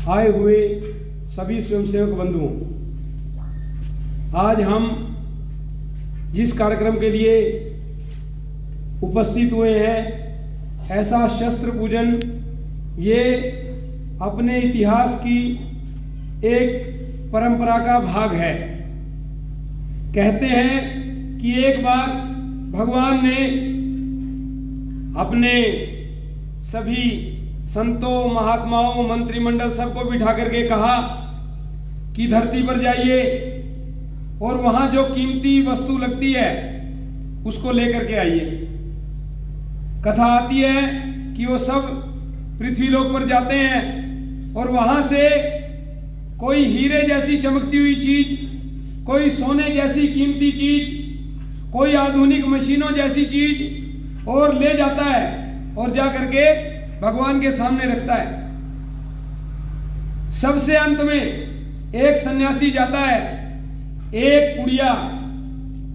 आए हुए सभी स्वयंसेवक बंधुओं, आज हम जिस कार्यक्रम के लिए उपस्थित हुए हैं, ऐसा शस्त्र पूजन ये अपने इतिहास की एक परंपरा का भाग है। कहते हैं कि एक बार भगवान ने अपने सभी संतों, महात्माओं, मंत्रिमंडल सबको बिठा करके कहा कि धरती पर जाइए और वहां जो कीमती वस्तु लगती है उसको लेकर के आइए। कथा आती है कि वो सब पृथ्वीलोक पर जाते हैं और वहां से कोई हीरे जैसी चमकती हुई चीज, कोई सोने जैसी कीमती चीज, कोई आधुनिक मशीनों जैसी चीज और ले जाता है और जा करके भगवान के सामने रखता है। सबसे अंत में एक सन्यासी जाता है, एक पुड़िया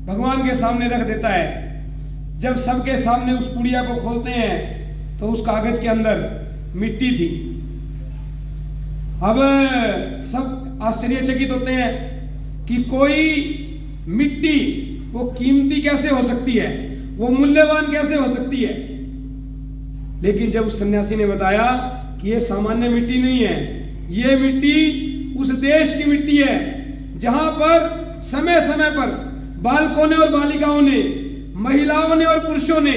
भगवान के सामने रख देता है। जब सबके सामने उस पुड़िया को खोलते हैं तो उस कागज के अंदर मिट्टी थी। अब सब आश्चर्यचकित होते हैं कि कोई मिट्टी वो कीमती कैसे हो सकती है, वो मूल्यवान कैसे हो सकती है। लेकिन जब उस सन्यासी ने बताया कि ये सामान्य मिट्टी नहीं है, ये मिट्टी उस देश की मिट्टी है जहां पर समय समय पर बालकों ने और बालिकाओं ने, महिलाओं ने और पुरुषों ने,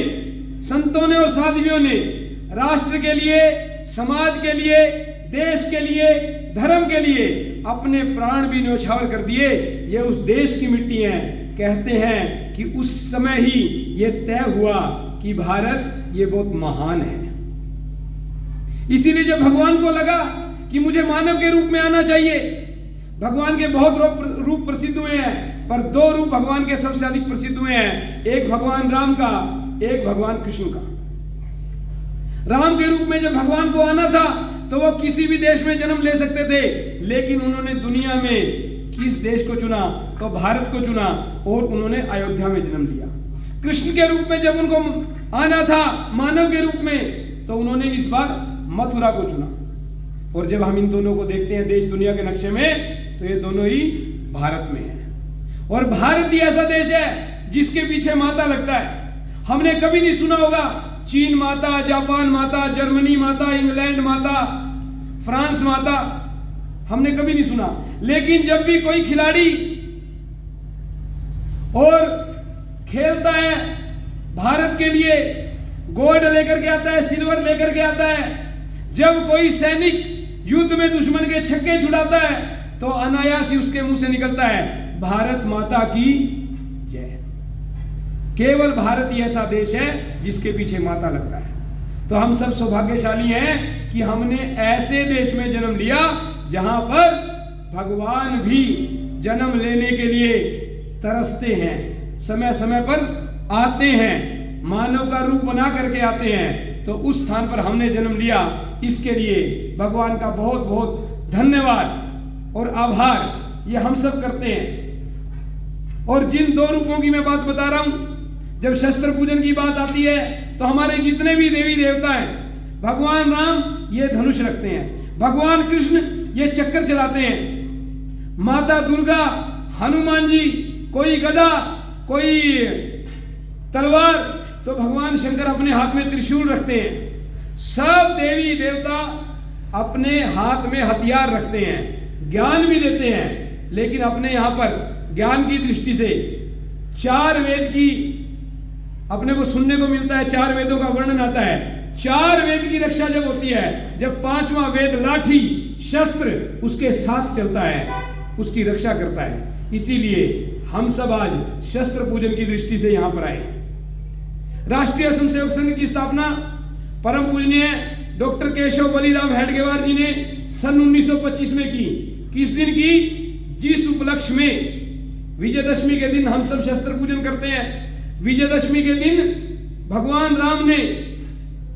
संतों ने और साध्वियों ने राष्ट्र के लिए, समाज के लिए, देश के लिए, धर्म के लिए अपने प्राण भी न्यौछावर कर दिए। ये उस देश की मिट्टी है। कहते हैं कि उस समय ही ये तय हुआ कि भारत ये बहुत महान है। इसीलिए जब भगवान को लगा कि मुझे मानव के रूप में आना चाहिए, भगवान के बहुत रूप प्रसिद्ध हुए हैं, पर दो रूप भगवान के सबसे अधिक प्रसिद्ध हुए हैं, एक भगवान राम का, एक भगवान कृष्ण का। राम के रूप में जब भगवान को आना था तो वो किसी भी देश में जन्म ले सकते थे, लेकिन उन्होंने दुनिया में किस देश को चुना? तो भारत को चुना और उन्होंने अयोध्या में जन्म लिया। कृष्ण के रूप में जब उनको आना था मानव के रूप में, तो उन्होंने इस बार मथुरा को चुना। और जब हम इन दोनों को देखते हैं देश दुनिया के नक्शे में, तो ये दोनों ही भारत में है। और भारत ही ऐसा देश है जिसके पीछे माता लगता है। हमने कभी नहीं सुना होगा चीन माता, जापान माता, जर्मनी माता, इंग्लैंड माता, फ्रांस माता, हमने कभी नहीं सुना। लेकिन जब भी कोई खिलाड़ी और खेलता है भारत के लिए, गोल्ड लेकर के आता है, सिल्वर लेकर के आता है, जब कोई सैनिक युद्ध में दुश्मन के छक्के छुड़ाता है, तो अनायास ही उसके मुंह से निकलता है भारत माता की जय। केवल भारत ही ऐसा देश है जिसके पीछे माता लगता है। तो हम सब सौभाग्यशाली हैं कि हमने ऐसे देश में जन्म लिया जहां पर भगवान भी जन्म लेने के लिए तरसते हैं, समय समय पर आते हैं, मानव का रूप बना करके आते हैं। तो उस स्थान पर हमने जन्म लिया, इसके लिए भगवान का बहुत बहुत धन्यवाद और आभार ये हम सब करते हैं। और जिन दो रूपों की मैं बात बता रहा हूं, जब शस्त्र पूजन की बात आती है तो हमारे जितने भी देवी देवता हैं, भगवान राम ये धनुष रखते हैं, भगवान कृष्ण ये चक्कर चलाते हैं, माता दुर्गा, हनुमान जी कोई गदा, कोई तलवार, तो भगवान शंकर अपने हाथ में त्रिशूल रखते हैं। सब देवी देवता अपने हाथ में हथियार रखते हैं, ज्ञान भी देते हैं। लेकिन अपने यहां पर ज्ञान की दृष्टि से चार वेद की अपने को सुनने को मिलता है, चार वेदों का वर्णन आता है। चार वेद की रक्षा जब होती है, जब पांचवा वेद लाठी शस्त्र उसके साथ चलता है, उसकी रक्षा करता है। इसीलिए हम सब आज शस्त्र पूजन की दृष्टि से यहां पर आए हैं। राष्ट्रीय स्वयंसेवक संघ की स्थापना परम पूजनीय डॉक्टर केशव बलिराम हेडगेवार जी ने सन 1925 में की। किस दिन की? जिस उपलक्ष्य में विजयदशमी के दिन हम सब शस्त्र पूजन करते हैं। विजयदशमी के दिन भगवान राम ने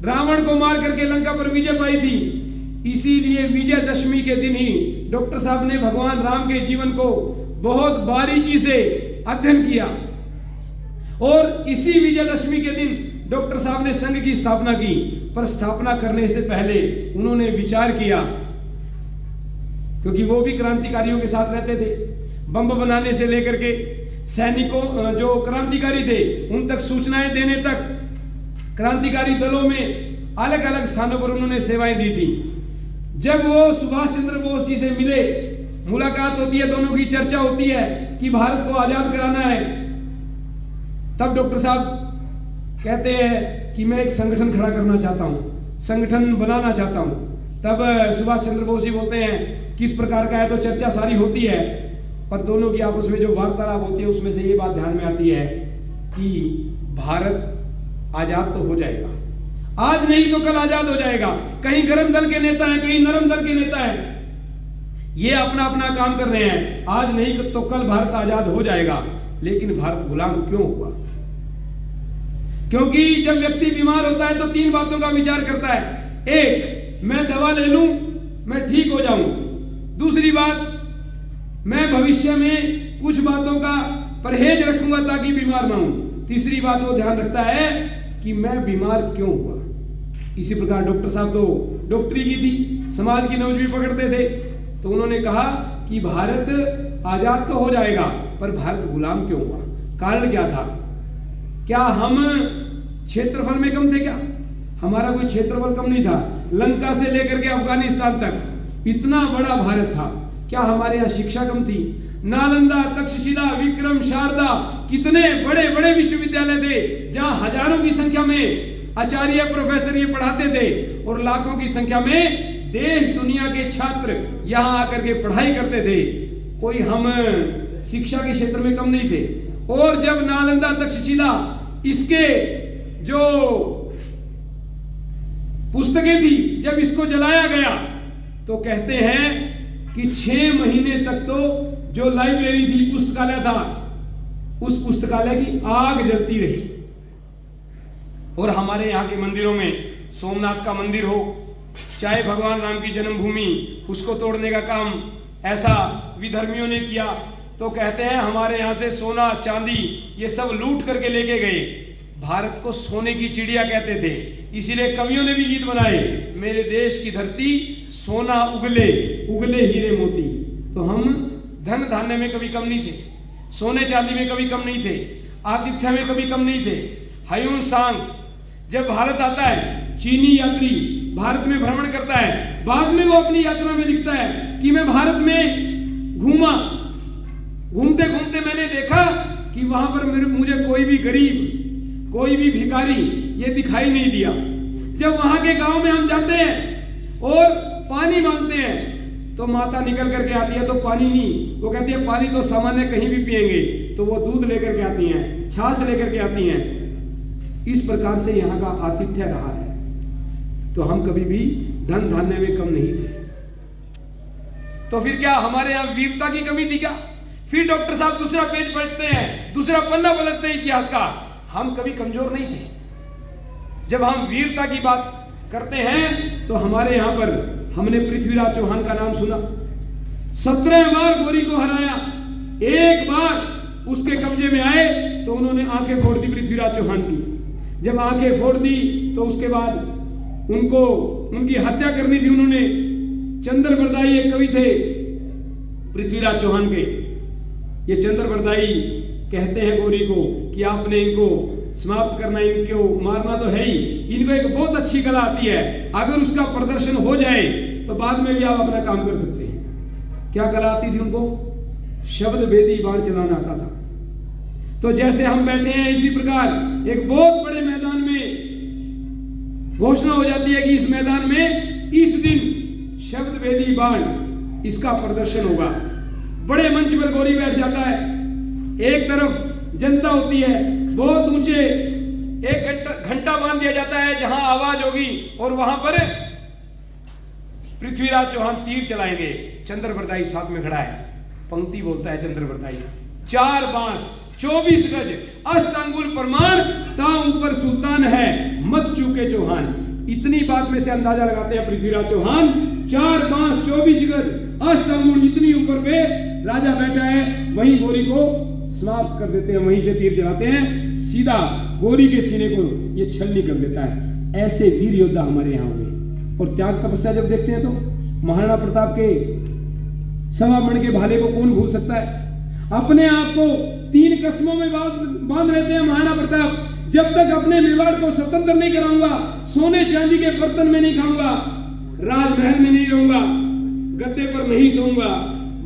रावण को मार करके लंका पर विजय पाई थी। इसीलिए विजयदशमी के दिन ही डॉक्टर साहब ने भगवान राम के जीवन को बहुत बारीकी से अध्ययन किया और इसी विजयदशमी के दिन डॉक्टर साहब ने संघ की स्थापना की। पर स्थापना करने से पहले उन्होंने विचार किया क्योंकि वो भी क्रांतिकारियों के साथ रहते थे। बम बनाने से लेकर के सैनिकों, जो क्रांतिकारी थे, उन तक सूचनाएं देने तक क्रांतिकारी दलों में अलग अलग स्थानों पर उन्होंने सेवाएं दी थी। जब वो सुभाष चंद्र बोस जी से मिले, मुलाकात होती है, दोनों की चर्चा होती है कि भारत को आजाद कराना है, तब डॉक्टर साहब कहते हैं कि मैं एक संगठन खड़ा करना चाहता हूं, संगठन बनाना चाहता हूं। तब सुभाष चंद्र बोस जी बोलते हैं किस प्रकार का है, तो चर्चा सारी होती है, पर दोनों की आपस में जो वार्तालाप होती है उसमें से ये बात ध्यान में आती है कि भारत आजाद तो हो जाएगा, आज नहीं तो कल आजाद हो जाएगा। कहीं गर्म दल के नेता हैं, कहीं नरम दल के नेता हैं, ये अपना अपना काम कर रहे हैं, आज नहीं तो कल भारत आजाद हो जाएगा। लेकिन भारत गुलाम क्यों हुआ? क्योंकि जब व्यक्ति बीमार होता है तो तीन बातों का विचार करता है। एक, मैं दवा ले लूं, मैं ठीक हो जाऊं। दूसरी बात, मैं भविष्य में कुछ बातों का परहेज रखूंगा ताकि बीमार ना हूं। तीसरी बात वो ध्यान रखता है कि मैं बीमार क्यों हुआ। इसी प्रकार डॉक्टर साहब तो डॉक्टरी की थी, समाज की नब्ज भी पकड़ते थे, तो उन्होंने कहा कि भारत आजाद तो हो जाएगा, पर भारत गुलाम क्यों हुआ? कारण क्या था? क्या हम क्षेत्रफल में कम थे? क्या हमारा कोई क्षेत्रफल कम नहीं था? लंका से लेकर के अफगानिस्तान तक इतना बड़ा भारत था। क्या हमारे यहाँ शिक्षा कम थी? नालंदा, तक्षशिला, विक्रम, शारदा, कितने बड़े बड़े विश्वविद्यालय थे जहां हजारों की संख्या में आचार्य प्रोफेसर ये पढ़ाते थे, और लाखों की संख्या में देश दुनिया के छात्र यहां आकर के पढ़ाई करते थे। कोई हम शिक्षा के क्षेत्र में कम नहीं थे। और जब नालंदा, तक्षशिला, इसके जो पुस्तकें थी, जब इसको जलाया गया तो कहते हैं कि 6 महीने तक तो जो लाइब्रेरी थी, पुस्तकालय था, उस पुस्तकालय की आग जलती रही। और हमारे यहाँ के मंदिरों में सोमनाथ का मंदिर हो, चाहे भगवान राम की जन्मभूमि, उसको तोड़ने का काम ऐसा विधर्मियों ने किया, तो कहते हैं हमारे यहाँ से सोना चांदी ये सब लूट करके लेके गए। भारत को सोने की चिड़िया कहते थे, इसीलिए कवियों ने भी गीत बनाए, मेरे देश की धरती सोना उगले, उगले हीरे मोती। तो हम धन धान्य में कभी कम नहीं थे, सोने चांदी में कभी कम नहीं थे, आतिथ्य में कभी कम नहीं थे। ह्यून सांग जब भारत आता है, चीनी यात्री भारत में भ्रमण करता है, बाद में वो अपनी यात्रा में लिखता है कि मैं भारत में घूमा, घूमते घूमते मैंने देखा कि वहां पर मुझे कोई भी गरीब, कोई भी भिखारी ये दिखाई नहीं दिया। जब वहां के गांव में हम जाते हैं और पानी मांगते हैं तो माता निकल करके आती है, तो पानी नहीं, वो कहती है पानी तो सामान्य कहीं भी पिएंगे, तो वो दूध लेकर के आती हैं, छाछ लेकर के आती हैं। इस प्रकार से यहाँ का आतिथ्य रहा है। तो हम कभी भी धन धान्य में कम नहीं थे। तो फिर क्या हमारे यहाँ वीरता की कमी थी क्या? फिर डॉक्टर साहब दूसरा पेज पलटते हैं, दूसरा पन्ना पलटते हैं इतिहास का। हम कभी कमजोर नहीं थे। जब हम वीरता की बात करते हैं तो हमारे यहाँ पर हमने पृथ्वीराज चौहान का नाम सुना। 17 बार गोरी को हराया, एक बार उसके कब्जे में आए तो उन्होंने आंखें फोड़ दी पृथ्वीराज चौहान की। जब आंखें फोड़ दी तो उसके बाद उनको उनकी हत्या करनी थी उन्होंने। चंद्र बरदाई एक कवि थे पृथ्वीराज चौहान के, ये चंद्र बरदाई कहते हैं गोरी को कि आपने इनको समाप्त करना, इनको मारना तो है ही, इनको एक बहुत अच्छी कला आती है, अगर उसका प्रदर्शन हो जाए तो बाद में भी आप अपना काम कर सकते हैं। क्या कला आती थी उनको? शब्द भेदी बाण चलाना आता था। तो जैसे हम बैठे हैं इसी प्रकार एक बहुत बड़े मैदान में घोषणा हो जाती है कि इस मैदान में इस दिन शब्द भेदी बाण इसका प्रदर्शन होगा। बड़े मंच पर गोरी बैठ जाता है, एक तरफ जनता होती है, बहुत ऊंचे एक घंटा बांध दिया जाता है जहां आवाज होगी, और वहां पर पृथ्वीराज चौहान तीर चलाएंगे। चंद्र बरदाई साथ में खड़ा है, पंक्ति बोलता है चंद्र बरदाई, 4 बांस 24 गज अष्टांगुल प्रमाण, ता ऊपर सुल्तान है मत चूके चौहान। इतनी बात में से अंदाजा लगाते हैं पृथ्वीराज चौहान, 4 बांस 24 गज अष्टांगुल, इतनी ऊपर पे राजा बैठा है, वहीं गोरी को समाप्त कर देते हैं, वहीं से तीर चलाते हैं, सीधा गोरी के सीने को ये छलनी कर देता है। ऐसे वीर योद्धा हमारे यहाँ हुए। और त्याग तपस्या जब देखते हैं तो महाराणा प्रताप के सवा मण के भाले को कौन भूल सकता है? अपने आप को 3 कस्मों में बांध लेते हैं महाराणा प्रताप। जब तक अपने मेवाड़ को स्वतंत्र नहीं कराऊंगा, सोने चांदी के बर्तन में नहीं खाऊंगा, राजमहल में नहीं रहूंगा, गद्दे पर नहीं सोऊंगा,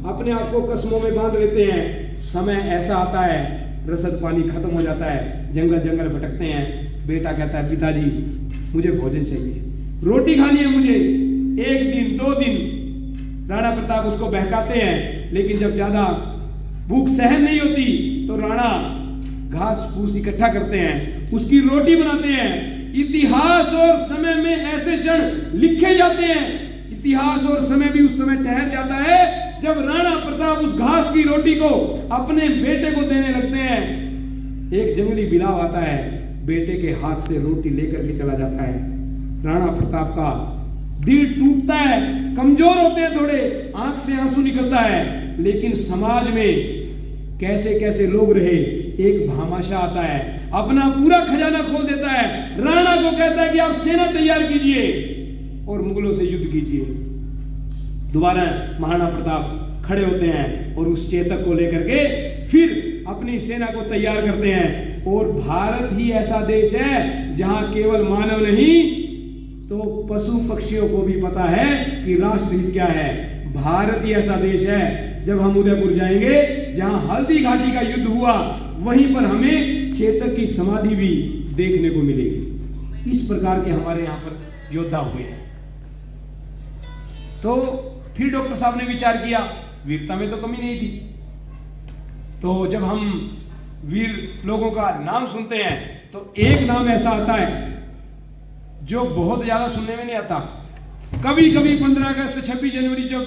अपने आप को कस्मों में बांध लेते हैं। समय ऐसा आता है, रसद पानी खत्म हो जाता है, जंगल जंगल भटकते हैं। बेटा कहता है पिताजी मुझे भोजन चाहिए, रोटी खानी है मुझे। 1 दिन 2 दिन राणा प्रताप उसको बहकाते हैं, लेकिन जब ज्यादा भूख सहन नहीं होती तो राणा घास फूस इकट्ठा करते हैं, उसकी रोटी बनाते हैं। इतिहास और समय में ऐसे क्षण लिखे जाते हैं, इतिहास और समय भी उस समय ठहर जाता है जब राणा प्रताप उस घास की रोटी को अपने बेटे को देने लगते हैं। एक जंगली बिलाव आता है, बेटे के हाथ से रोटी लेकर के चला जाता है। राणा प्रताप का दिल टूटता है, कमजोर होते हैं थोड़े, आंख से आंसू निकलता है, लेकिन समाज में कैसे कैसे लोग रहे, एक भामाशाह आता है, अपना पूरा खजाना खोल देता है, राणा को कहता है कि आप सेना तैयार कीजिए और मुगलों से युद्ध कीजिए। दोबारा महाराणा प्रताप खड़े होते हैं और उस चेतक को लेकर के फिर अपनी सेना को तैयार करते हैं। और भारत ही ऐसा देश है जहां केवल मानव नहीं तो पशु पक्षियों को भी पता है कि राष्ट्रहित क्या है। भारत ही ऐसा देश है, जब हम उदयपुर जाएंगे जहां हल्दी घाटी का युद्ध हुआ, वहीं पर हमें चेतक की समाधि भी देखने को मिलेगी। इस प्रकार के हमारे यहां पर योद्धा हुए हैं। तो फिर डॉक्टर साहब ने विचार किया, वीरता में तो कमी नहीं थी। तो जब हम वीर लोगों का नाम सुनते हैं तो एक नाम ऐसा आता है जो बहुत ज्यादा सुनने में नहीं आता। कभी कभी 15 अगस्त 26 जनवरी जब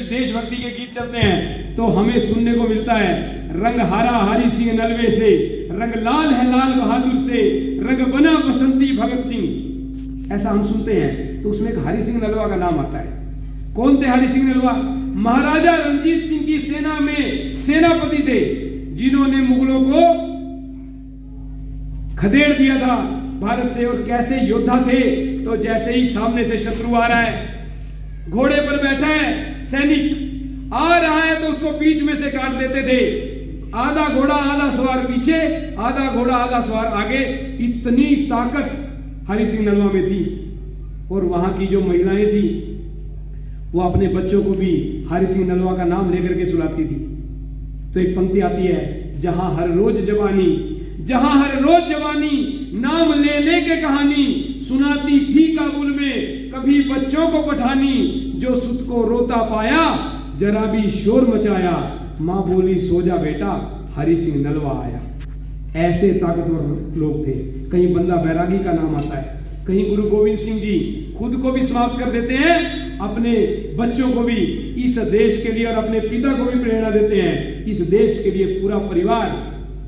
देशभक्ति के गीत चलते हैं तो हमें सुनने को मिलता है, रंग हारा हरि सिंह नलवे से, रंग लाल है लाल बहादुर से, रंग बना बसंती भगत सिंह। ऐसा हम सुनते हैं। तो उसमें एक हरि सिंह नलवा का नाम आता है। कौन थे हरि सिंह नलवा? महाराजा रणजीत सिंह की सेना में सेनापति थे, जिन्होंने मुगलों को खदेड़ दिया था भारत से। और कैसे योद्धा थे, तो जैसे ही सामने से शत्रु आ रहा है, घोड़े पर बैठा है सैनिक, आ रहा है तो उसको बीच में से काट देते थे। आधा घोड़ा आधा सवार पीछे, आधा घोड़ा आधा सवार आगे। इतनी ताकत हरि सिंह नलवा में थी। और वहां की जो महिलाएं थी वो अपने बच्चों को भी हरि सिंह नलवा का नाम लेकर के सुलाती थी। तो एक पंक्ति आती है, जहां हर रोज जवानी, जहां हर रोज जवानी, नाम ले ले के कहानी, सुनाती थी काबुल में कभी बच्चों को पठानी, जो सुत को रोता पाया जरा भी शोर मचाया, मां बोली सो जा बेटा हरि सिंह नलवा आया। ऐसे ताकतवर लोग थे। कहीं बंदा बैरागी का नाम आता है, कहीं गुरु गोविंद सिंह जी खुद को भी समाप्त कर देते हैं, अपने बच्चों को भी इस देश के लिए और अपने पिता को भी प्रेरणा देते हैं। इस देश के लिए पूरा परिवार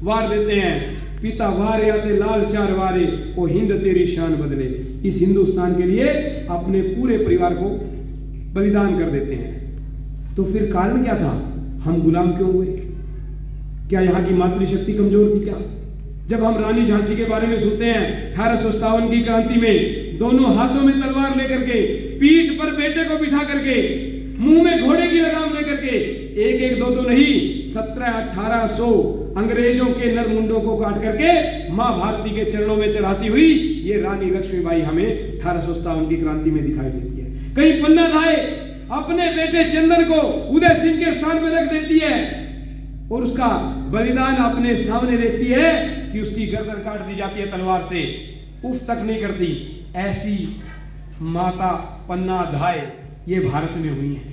वार देते हैं। पिता वारे आते लाल चार वारे, ओ हिंद तेरी शान बदले। इस हिंदुस्तान के लिए अपने पूरे परिवार को बलिदान कर देते हैं। तो फिर कारण क्या था? हम गुलाम क्यों हुए? क्या यहाँ की मातृशक्ति कमजोर थी क्या? जब हम रानी झांसी के बारे में सुनते हैं, 1857 की क्रांति में दोनों हाथों में तलवार लेकर के, पीठ पर बेटे को बिठा करके, मुंह में घोड़े की लगाम लेकर के, एक एक दो दो नहीं 1700-1800 अंग्रेजों के नर मुंडों को काट करके मां भारती के चरणों में चढ़ाती हुई ये रानी लक्ष्मीबाई हमें 1857 की क्रांति में दिखाई देती है। कहीं पन्ना धाय अपने बेटे चंदन को उदय सिंह के स्थान में रख देती है और उसका बलिदान अपने सामने देखती है कि उसकी गर्दन काट दी जाती है तलवार से, उफ तक नहीं करती। ऐसी माता पन्ना धाय ये भारत में हुई है।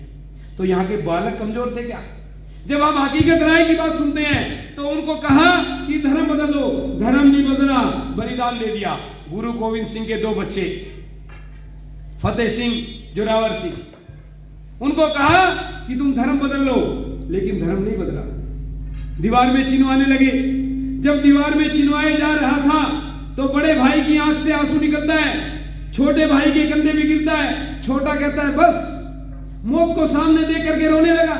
तो यहाँ के बालक कमजोर थे क्या? जब हम हकीकत राय की बात सुनते हैं तो उनको कहा कि धर्म बदल लो, धर्म नहीं बदला, बलिदान दे दिया। गुरु गोविंद सिंह के 2 बच्चे फतेह सिंह, जोरावर सिंह, उनको कहा कि तुम धर्म बदल लो, लेकिन धर्म नहीं बदला। दीवार में चिन्हवाने लगे। जब दीवार में चिन्हवाए जा रहा था तो बड़े भाई की आंख से आंसू निकलता है, छोटे भाई के कंधे भी गिरता है। छोटा कहता है बस, मौत को सामने देख करके रोने लगा।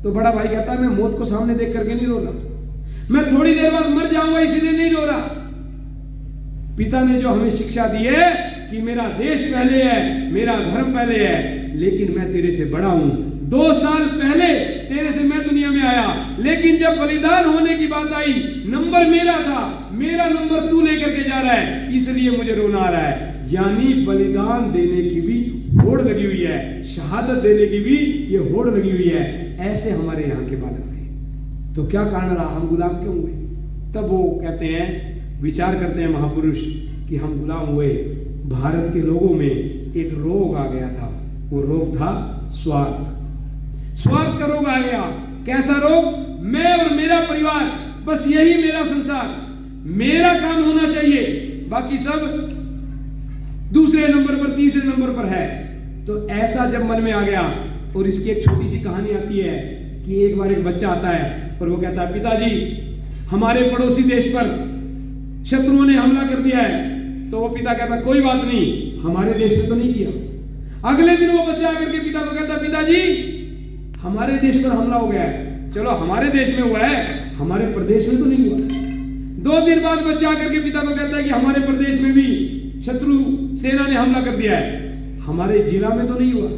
तो बड़ा भाई कहता है मैं मौत को सामने देख करके नहीं रो रहा, मैं थोड़ी देर बाद मर जाऊंगा इसलिए नहीं रो रहा। पिता ने जो हमें शिक्षा दी है कि मेरा देश पहले है, मेरा धर्म पहले है, लेकिन मैं तेरे से बड़ा हूं, 2 साल पहले तेरे से मैं दुनिया में आया, लेकिन जब बलिदान होने की बात आई, नंबर मेरा था, मेरा नंबर तू लेकर के जा रहा है, इसलिए मुझे रोना आ रहा है। यानी बलिदान देने की भी होड़ लगी हुई है, शहादत देने की भी ये होड़ लगी हुई है। ऐसे हमारे यहाँ के बालक थे। तो क्या कारण रहा, हम गुलाम क्यों हुए? तब वो कहते हैं, विचार करते हैं महापुरुष कि हम गुलाम हुए, भारत के लोगों में एक रोग आ गया था। वो रोग था स्वार्थ। स्वार्थ का रोग आ गया। कैसा रोग? मैं और मेरा परिवार, बस यही मेरा संसार, मेरा काम होना चाहिए, बाकी सब दूसरे नंबर पर, तीसरे नंबर पर है। तो ऐसा जब मन में आ गया, और इसकी एक छोटी सी कहानी आती है कि एक बार एक बच्चा आता है और वो कहता है, पिताजी हमारे पड़ोसी देश पर शत्रुओं ने हमला कर दिया है। तो वो पिता कहता, कोई बात नहीं, हमारे देश में तो नहीं किया। अगले दिन वो बच्चा आकर के पिता को कहता, पिताजी हमारे देश पर हमला हो गया है। चलो हमारे देश में हुआ है, हमारे प्रदेश में तो नहीं हुआ। 2 दिन बाद बच्चा आकर के पिता को कहता है कि हमारे प्रदेश में भी शत्रु सेना ने हमला कर दिया है, हमारे जिला में तो नहीं हुआ।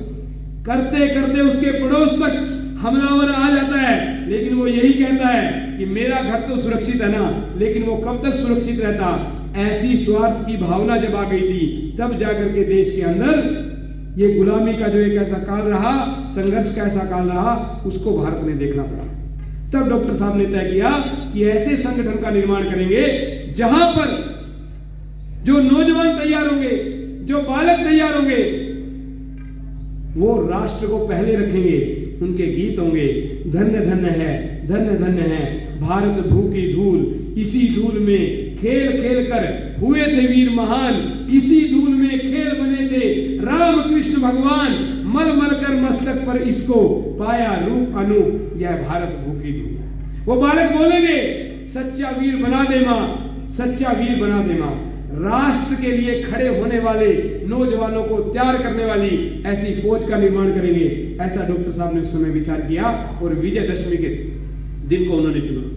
करते करते उसके पड़ोस तक हमलावर आ जाता है, लेकिन वो यही कहता है कि मेरा घर तो सुरक्षित है ना, लेकिन वो कब तक सुरक्षित रहता? ऐसी स्वार्थ की भावना जब आ गई थी, तब जाकर के देश के अंदर ये गुलामी का जो एक ऐसा काल रहा, संघर्ष का ऐसा काल रहा, उसको भारत में देखना पड़ा। तब डॉक्टर साहब ने तय किया कि ऐसे संगठन का निर्माण करेंगे जहां पर जो नौजवान तैयार होंगे, जो बालक तैयार होंगे, वो राष्ट्र को पहले रखेंगे। उनके गीत होंगे, धन्य धन्य है, धन्य धन्य है भारत भू की धूल, इसी धूल में खेल खेल कर हुए थे वीर महान, इसी धूल में खेल बने थे राम कृष्ण भगवान, मल मल कर मस्तक पर इसको पाया रूप अनूप, यह भारत भू की धूल। वो बालक बोलेंगे, सच्चा वीर बना दे मां, सच्चा वीर बना दे मां। राष्ट्र के लिए खड़े होने वाले नौजवानों को तैयार करने वाली ऐसी फौज का निर्माण करेंगे। ऐसा डॉक्टर साहब ने उस समय विचार किया और विजयदशमी के दिन को उन्होंने चुना।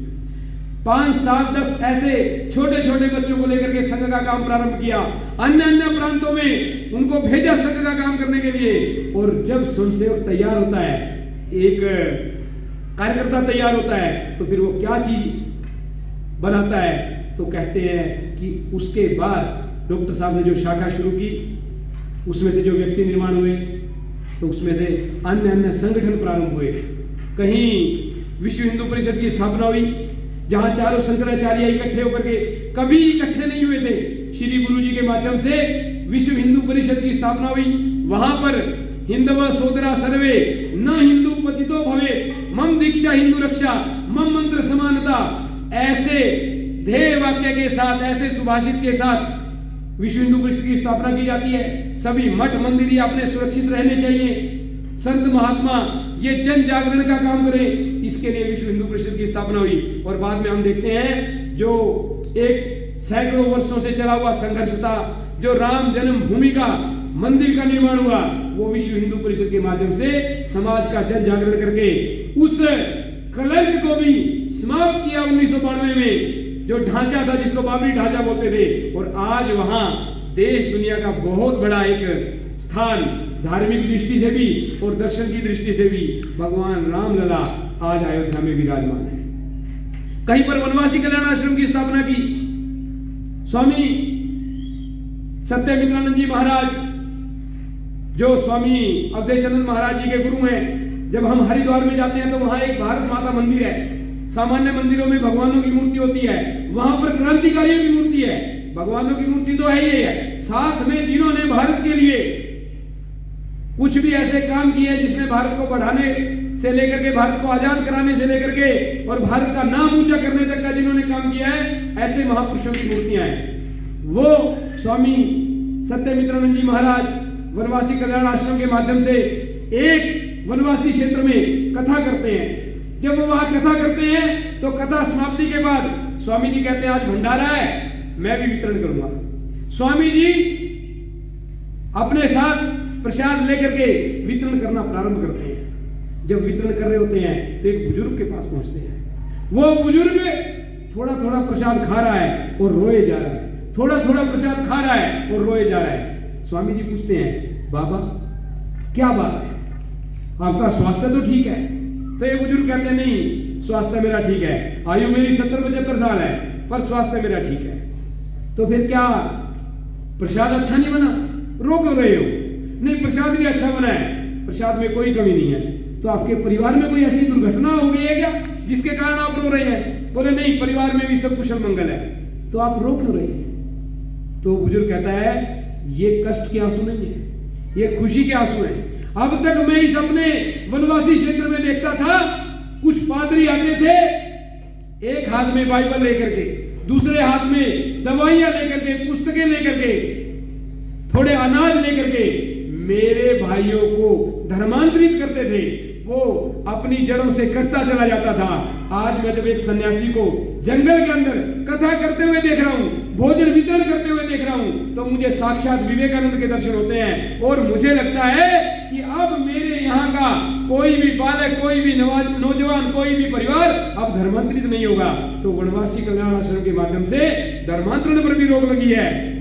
5, 7, 10 ऐसे छोटे छोटे बच्चों को लेकर के संघ का काम प्रारंभ किया। अन्य अन्य प्रांतों में उनको भेजा संघ का काम करने के लिए। और जब स्वयंसेवक तैयार होता है, एक कार्यकर्ता तैयार होता है, तो फिर वो क्या चीज बनाता है? तो कहते हैं कि उसके बाद डॉक्टर साहब ने जो शाखा शुरू की, उसमें से जो व्यक्ति निर्माण हुए, तो उसमें से अन्य अन्य संगठन प्रारंभ हुए। कहीं विश्व हिंदू परिषद की स्थापना हुई, जहां चारों शंकराचार्य इकट्ठे होकर के कभी इकट्ठे नहीं हुए थे। श्री गुरु जी के माध्यम से विश्व हिंदू परिषद की स्थापना हुई। वहां पर हिंदव सोदरा सर्वे न हिंदू पतितो भवे, मम दीक्षा हिंदू रक्षा, मम मंत्र समानता, ऐसे ध्येय वाक्य के साथ, ऐसे सुभाषित के साथ विश्व हिंदू परिषद की स्थापना की जाती है। सभी मठ मंदिर ही अपने सुरक्षित रहने चाहिए। संत महात्मा ये जन जागरण का काम करें, इसके लिए विश्व हिंदू परिषद की स्थापना हुई। और बाद में हम देखते हैं जो एक सैकड़ों वर्षों से चला हुआ संघर्ष था, जो राम जन्मभूमि का मंदिर का निर्माण हुआ, वो विश्व हिंदू परिषद के माध्यम से समाज का जन जागरण करके उस कलंक को भी समाप्त किया 1992 में, जो ढांचा था जिसको बाबरी ढांचा बोलते थे। और आज वहां देश दुनिया का बहुत बड़ा एक स्थान, धार्मिक दृष्टि से भी और दर्शन की दृष्टि से भी भगवान रामलला आज अयोध्या में विराजमान है। कहीं पर वनवासी कल्याण आश्रम की स्थापना की। स्वामी सत्यमित्रानंद जी महाराज, जो स्वामी अवधेशानंद महाराज जी के गुरु हैं, जब हम हरिद्वार में जाते हैं तो वहां एक भारत माता मंदिर है। सामान्य मंदिरों में भगवानों की मूर्ति होती है, वहां पर क्रांतिकारियों की मूर्ति है। भगवानों की मूर्ति तो है ही है, साथ में जिन्होंने भारत के लिए कुछ भी ऐसे काम किए जिसमें भारत को बढ़ाने से लेकर के, भारत को आजाद कराने से लेकर के और भारत का नाम ऊंचा करने तक का जिन्होंने काम किया है, ऐसे महापुरुषों की मूर्तियां हैं। वो स्वामी सत्यमित्रानंद जी महाराज वनवासी कल्याण आश्रम के माध्यम से एक वनवासी क्षेत्र में कथा करते हैं। जब वो वहां कथा करते हैं तो कथा समाप्ति के बाद स्वामी जी कहते हैं आज भंडारा है, मैं भी वितरण करूंगा। स्वामी जी अपने साथ प्रसाद लेकर के वितरण करना प्रारंभ करते हैं। जब वितरण कर रहे होते हैं तो एक बुजुर्ग के पास पहुंचते हैं। वो बुजुर्ग थोड़ा थोड़ा प्रसाद खा रहा है और रोए जा रहा है, थोड़ा थोड़ा प्रसाद खा रहा है और रोए जा रहा है। स्वामी जी पूछते हैं, बाबा क्या बात है? आपका स्वास्थ्य तो ठीक है। तो ये बुजुर्ग कहते हैं नहीं, स्वास्थ्य मेरा ठीक है, आयु मेरी 70-75 साल है, पर स्वास्थ्य मेरा ठीक है। तो फिर क्या प्रसाद अच्छा नहीं बना, रो क्यों रहे हो? नहीं, प्रसाद भी अच्छा बना है, प्रसाद में कोई कमी नहीं है। तो आपके परिवार में कोई ऐसी दुर्घटना हो गई है क्या जिसके कारण आप रो रहे हैं? बोले नहीं, परिवार में भी सब कुशल मंगल है। तो आप रो क्यों रहे हैं? तो बुजुर्ग कहता है ये कष्ट के आंसू नहीं है, ये खुशी के आंसू है। अब तक मैं इस अपने वनवासी क्षेत्र में देखता था, कुछ पादरी आते थे, एक हाथ में बाइबल लेकर के, दूसरे हाथ में दवाइयां लेकर के, पुस्तकें लेकर के, थोड़े अनाज लेकर के मेरे भाइयों को धर्मांतरित करते थे। वो अपनी जड़ों से कटता चला जाता था। आज मैं जब एक सन्यासी को जंगल के अंदर कथा करते हुए देख रहा हूं, भोजन वितरण करते हुए देख रहा हूं, तो मुझे साक्षात विवेकानंद के दर्शन होते हैं। और मुझे लगता है कि अब मेरे यहाँ का कोई भी बालक, कोई भी नौजवान, कोई भी परिवार अब धर्मांतरित नहीं होगा। तो वनवासी कल्याण आश्रम के माध्यम से धर्मांतरण पर भी रोक लगी है।